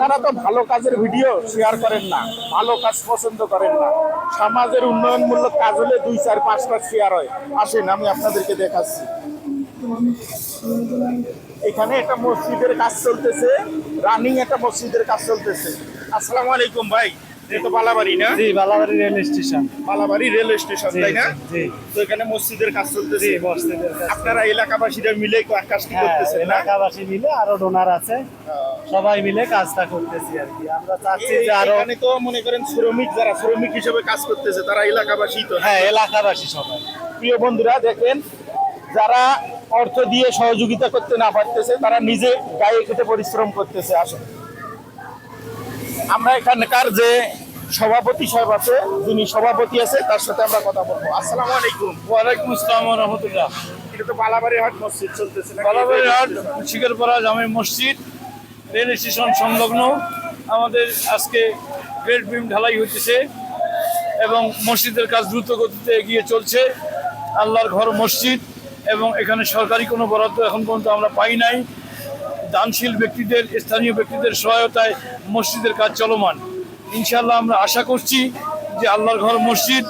আপনারা তো ভালো কাজের ভিডিও শেয়ার করেন না, ভালো কাজ পছন্দ করেন না। সমাজের উন্নয়নমূলক কাজ হলে 2, 4, 5টা শেয়ার হয়। আসেন আমি আপনাদেরকে দেখাচ্ছি। এখানে একটা মসজিদের কাজ চলতেছে, রানিং একটা মসজিদের কাজ চলতেছে। আসসালামু আলাইকুম ভাই। এটা তো বালাবাড়ি না? জি, Balabari rail station. Balabari rail station, তাই না? জি। তো এখানে মসজিদের কাজ চলতেছে। জি, মসজিদের কাজ। আপনারা এলাকাবাসীরা মিলে কাজটি হ্যাঁ, করতেছেন না? এলাকাবাসী মিলে আরো ডোনার আছে, সবাই মিলে কাজটা করতেছি আর কি। আমরা চাচ্ছি যে আরো এখানে তো মনে করেন শ্রমিক, যারা শ্রমিক হিসেবে কাজ করতেছে তারা এলাকাবাসী তো। হ্যাঁ, এলাকাবাসী সবাই। প্রিয় বন্ধুরা দেখেন, যারা অর্থ দিয়ে সহযোগিতা করতে না পারতেছে তারা নিজে গায়ে কেটে পরিশ্রম করতেছে। আসলে আমরা এখানকার যে সভাপতি সাহেব আছে, যিনি সভাপতি আছে, তার সাথে আমরা কথা বলবো। আসসালামু আলাইকুম। ওয়ালাইকুম আসসালাম ওয়া রাহমাতুল্লাহ। এটা তো বালাবাড়ি হাট মসজিদ চলতেছে না? বালাবাড়ি হাট শিকারপাড়া জামে মসজিদ রেল স্টেশন সংলগ্ন আমাদের আজকে গ্রেড বিম ঢালাই হইতেছে এবং মসজিদের কাজ দ্রুত গতিতে এগিয়ে চলছে। আল্লাহর ঘর মসজিদ এবং এখানে সরকারি কোনো বরাদ্দ এখন পর্যন্ত আমরা পাই নাই। দানশীল ব্যক্তিদের, স্থানীয় ব্যক্তিদের সহায়তায় মসজিদের কাজ চলমান। ইনশাল্লাহ আমরা আশা করছি যে আল্লাহর ঘর মসজিদ,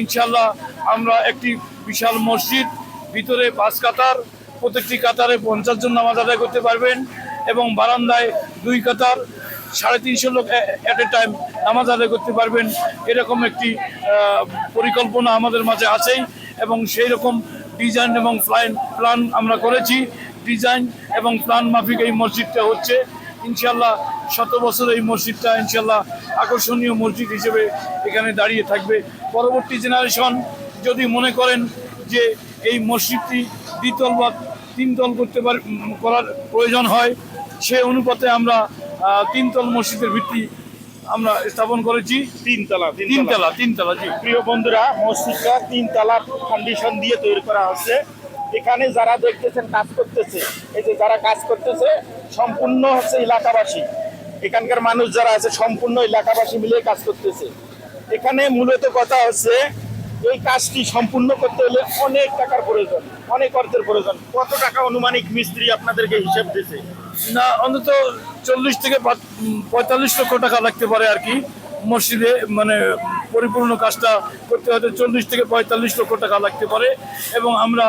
ইনশাল্লাহ আমরা একটি বিশাল মসজিদ, ভিতরে 5 কাতার, প্রত্যেকটি কাতারে 50 জন নামাজ আদায় করতে পারবেন এবং বারান্দায় 2 কাতার 350 লোক অ্যাট এ টাইম নামাজ আদায় করতে পারবেন। এরকম একটি পরিকল্পনা আমাদের মাঝে আছেই এবং সেই রকম ডিজাইন এবং প্ল্যান আমরা করেছি। ডিজাইন এবং প্ল্যান মাফিক এই মসজিদটা হচ্ছে। ইনশাল্লাহ 100 বছর এই মসজিদটা ইনশাল্লাহ আকর্ষণীয় মসজিদ হিসেবে এখানে দাঁড়িয়ে থাকবে। পরবর্তী জেনারেশন যদি মনে করেন যে এই মসজিদটি 2 তল বা 3 তল করার প্রয়োজন হয়, সে অনুপাতে আমরা 3 তল মসজিদের ভিত্তি আমরা স্থাপন করেছি। 3 তলা। জি। প্রিয় বন্ধুরা, মসজিদটা 3 তলা ফাউন্ডেশন দিয়ে তৈরি করা হচ্ছে। এখানে যারা দেখতেছেন কাজ করতেছে, এই যে যারা কাজ করতেছে সম্পূর্ণ হচ্ছে এলাকাবাসী। এখানকার মানুষ যারা আছে সম্পূর্ণ এলাকাবাসী মিলে কাজ করতেছে। এখানে মূলত কথা হচ্ছে এই কাজটি সম্পূর্ণ করতে হলে অনেক টাকার প্রয়োজন, অনেক অর্থের প্রয়োজন। কত টাকা অনুমানিক মিস্ত্রি আপনাদেরকে হিসেব দিয়েছে? না, অন্তত 40 থেকে 45 লক্ষ টাকা লাগতে পারে আর কি। মসজিদে মানে পরিপূর্ণ কাজটা করতে হয়তো 40 থেকে 45 লক্ষ টাকা লাগতে পারে এবং আমরা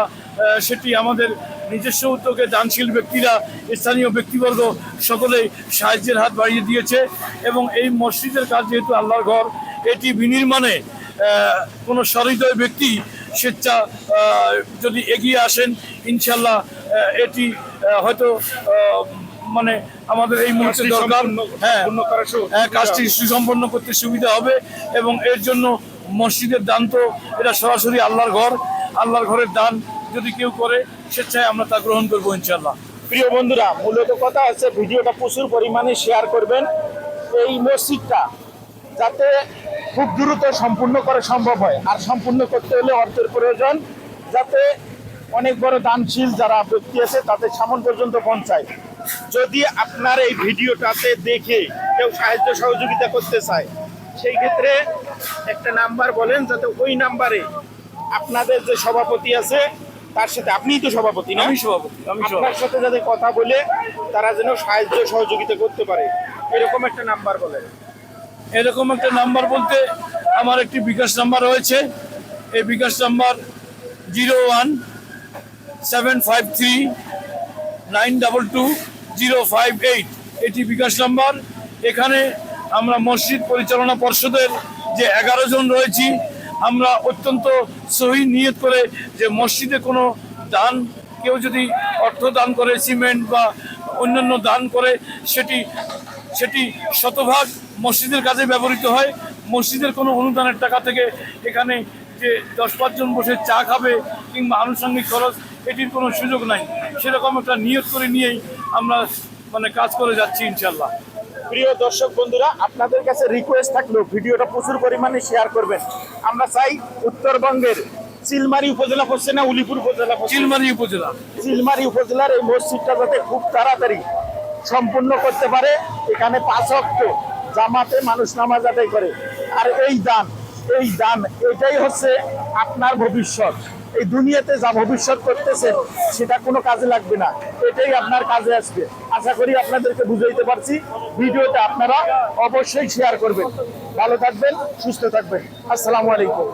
সেটি আমাদের নিজস্ব উদ্যোগে দানশীল ব্যক্তিরা, স্থানীয় ব্যক্তিবর্গ সকলেই সাহায্যের হাত বাড়িয়ে দিয়েছে এবং এই মসজিদের কাজ যেহেতু আল্লাহর ঘর, এটি বিনির্মাণে কোনো সহৃদয় ব্যক্তি স্বেচ্ছা যদি এগিয়ে আসেন, ইনশাল্লাহ এটি হয়তো মানে আমাদের এই মুহূর্তে দরকার। হ্যাঁ, কাজটি সুসম্পন্ন করতে সুবিধা হবে এবং এর জন্য মসজিদের দান তো এটা সরাসরি আল্লাহর ঘর, আল্লাহর ঘরের দান যদি কেউ করে স্বেচ্ছায় আমরা তা গ্রহণ করবো ইনশাল্লাহ। প্রিয় বন্ধুরা, মূলত কথা হচ্ছে ভিডিওটা প্রচুর পরিমাণে শেয়ার করবেন। এই মসজিদটা যাতে খুব দ্রুত সম্পূর্ণ করা সম্ভব হয়, আর সম্পূর্ণ করতে হলে অর্থের প্রয়োজন, যাতে অনেক বড় দানশীল যারা ব্যক্তি আছে তাদের সামন পর্যন্ত পৌঁছায়। যদি আপনার এই ভিডিওটাতে দেখে কেউ সাহায্য সহযোগিতা করতে চায়, সেই ক্ষেত্রে একটা নাম্বার বলেন, যাতে ওই নাম্বারে আপনাদের যে সভাপতি আছে তার সাথে, আপনিই তো সভাপতি না? আমি সভাপতি। আপনার সাথে যাতে কথা বলে তারা যেন সাহায্য সহযোগিতা করতে পারে, এরকম একটা নাম্বার বলেন। এরকম একটা নাম্বার বলতে আমার একটি বিকাশ নাম্বার রয়েছে। এই বিকাশ নাম্বার 01-753-922-058। এটি বিকাশ নাম্বার। এখানে আমরা মসজিদ পরিচালনা পর্ষদের যে 11 জন রয়েছি, আমরা অত্যন্ত সহি নিয়ত করে যে মসজিদে কোনো দান, কেউ যদি অর্থ দান করে, সিমেন্ট বা অন্যান্য দান করে, সেটি শতভাগ মসজিদের কাজে ব্যবহৃত হয়। মসজিদের কোনো অনুদানের টাকা থেকে এখানে যে 10-5 জন বসে চা খাবে কিংবা আনুষঙ্গিক খরচ, এটির কোনো সুযোগ নাই। সেরকম একটা নিয়ত করে নিয়েই আমরা মানে কাজ করে যাচ্ছি ইনশাল্লাহ। প্রিয় দর্শক বন্ধুরা, আপনাদের কাছে রিকোয়েস্ট থাকলো ভিডিওটা প্রচুর পরিমাণে শেয়ার করবেন। আমরা চাই উত্তরবঙ্গের চিলমারি উপজেলা পড়ছে না, উলিপুর উপজেলা? চিলমারি উপজেলার এই মসজিদটা যাতে খুব তাড়াতাড়ি সম্পূর্ণ করতে পারে। এখানে 5 ওয়াক্ত জামাতে মানুষ নামাজ আদায় করে। আর এই দান এটাই হচ্ছে আপনার ভবিষ্যৎ। এই দুনিয়াতে যা ভবিষ্যৎ করতেছেন সেটা কোনো কাজে লাগবে না, এটাই আপনার কাজে আসবে। আশা করি আপনাদেরকে বুঝাইতে পারছি। ভিডিওটা আপনারা অবশ্যই শেয়ার করবেন। ভালো থাকবেন, সুস্থ থাকবেন। আসসালামু আলাইকুম।